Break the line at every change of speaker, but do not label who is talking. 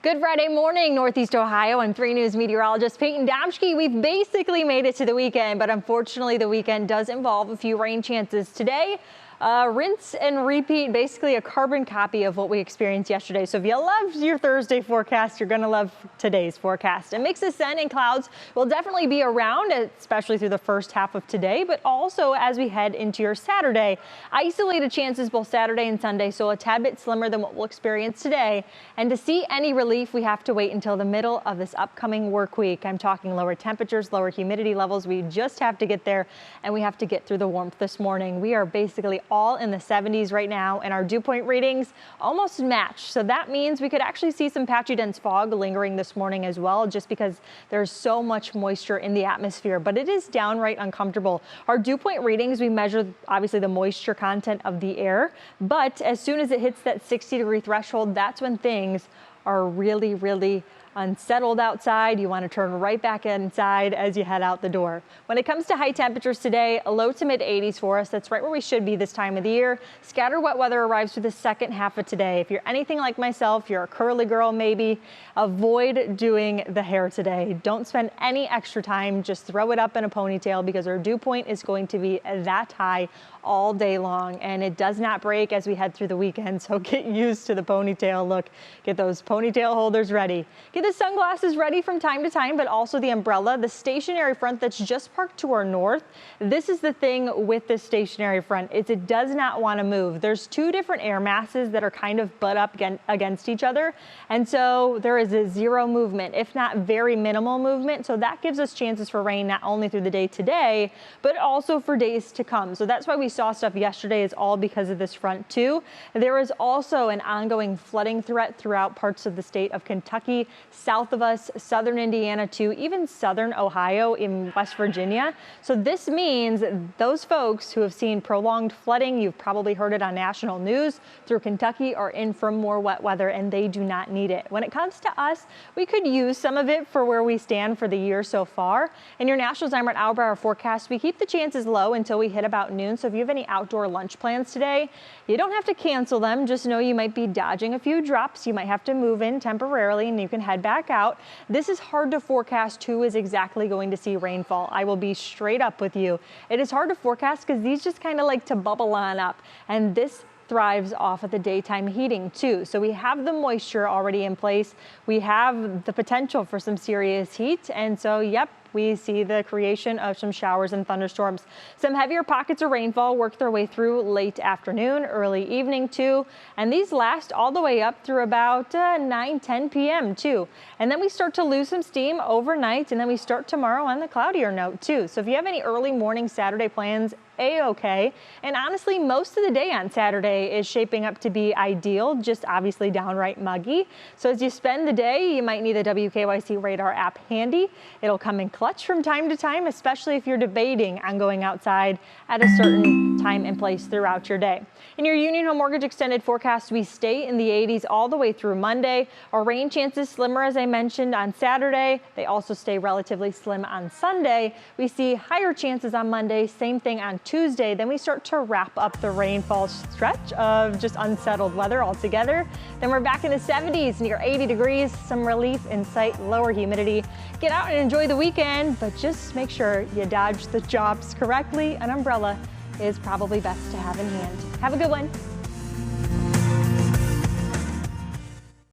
Good Friday morning, Northeast Ohio. I'm 3 News meteorologist Peyton Domschke. We've basically made it to the weekend, but unfortunately the weekend does involve a few rain chances today. Rinse and repeat, basically a carbon copy of what we experienced yesterday. So if you loved your Thursday forecast, you're going to love today's forecast. A mix of sun and clouds will definitely be around, especially through the first half of today, but also as we head into your Saturday. Isolated chances both Saturday and Sunday, so a tad bit slimmer than what we'll experience today. And to see any relief, we have to wait until the middle of this upcoming work week. I'm talking lower temperatures, lower humidity levels. We just have to get there, and we have to get through the warmth this morning. We are basically all in the 70s right now, and our dew point readings almost match. So that means we could actually see some patchy dense fog lingering this morning as well, just because there's so much moisture in the atmosphere, but it is downright uncomfortable. Our dew point readings, we measure obviously the moisture content of the air, but as soon as it hits that 60-degree threshold, that's when things are really unsettled outside. You want to turn right back inside as you head out the door. When it comes to high temperatures today, low to mid 80s for us. That's right where we should be this time of the year. Scattered wet weather arrives through the second half of today. If you're anything like myself, you're a curly girl maybe, avoid doing the hair today. Don't spend any extra time. Just throw it up in a ponytail because our dew point is going to be that high all day long, and it does not break as we head through the weekend. So get used to the ponytail look. Get those ponytail holders ready. Get the sunglasses ready from time to time, but also the umbrella. The stationary front that's just parked to our north. This is the thing with this stationary front, is it does not want to move. There's two different air masses that are kind of butt up against each other, and so there is a zero movement, if not very minimal movement. So that gives us chances for rain not only through the day today, but also for days to come. So that's why we saw stuff yesterday, is all because of this front too. There is also an ongoing flooding threat throughout parts of the state of Kentucky, south of us, southern Indiana too, even southern Ohio, in West Virginia. So this means those folks who have seen prolonged flooding, you've probably heard it on national news, through Kentucky are in for more wet weather, and they do not need it. When it comes to us, we could use some of it for where we stand for the year so far. In your National Zymer hour forecast, we keep the chances low until we hit about noon. So if you have any outdoor lunch plans today, you don't have to cancel them. Just know you might be dodging a few drops. You might have to move in temporarily and you can head back out. This is hard to forecast who is exactly going to see rainfall. I will be straight up with you. It is hard to forecast because these just kind of like to bubble on up, and this thrives off of the daytime heating too. So we have the moisture already in place. We have the potential for some serious heat. And so, yep, we see the creation of some showers and thunderstorms. Some heavier pockets of rainfall work their way through late afternoon, early evening too. And these last all the way up through about 9-10 p.m. too. And then we start to lose some steam overnight, and then we start tomorrow on the cloudier note too. So if you have any early morning Saturday plans, A-okay. And honestly, most of the day on Saturday is shaping up to be ideal, just obviously downright muggy. So as you spend the day, you might need the WKYC radar app handy. It'll come in clutch from time to time, especially if you're debating on going outside at a certain time and place throughout your day. In your Union Home Mortgage extended forecast, we stay in the 80s all the way through Monday. Our rain chances slimmer, as I mentioned, on Saturday. They also stay relatively slim on Sunday. We see higher chances on Monday, same thing on Tuesday. Then we start to wrap up the rainfall stretch of just unsettled weather altogether. Then we're back in the 70s, near 80 degrees, some relief in sight, lower humidity. Get out and enjoy the weekend, but just make sure you dodge the drops correctly. An umbrella is probably best to have in hand. Have a good one.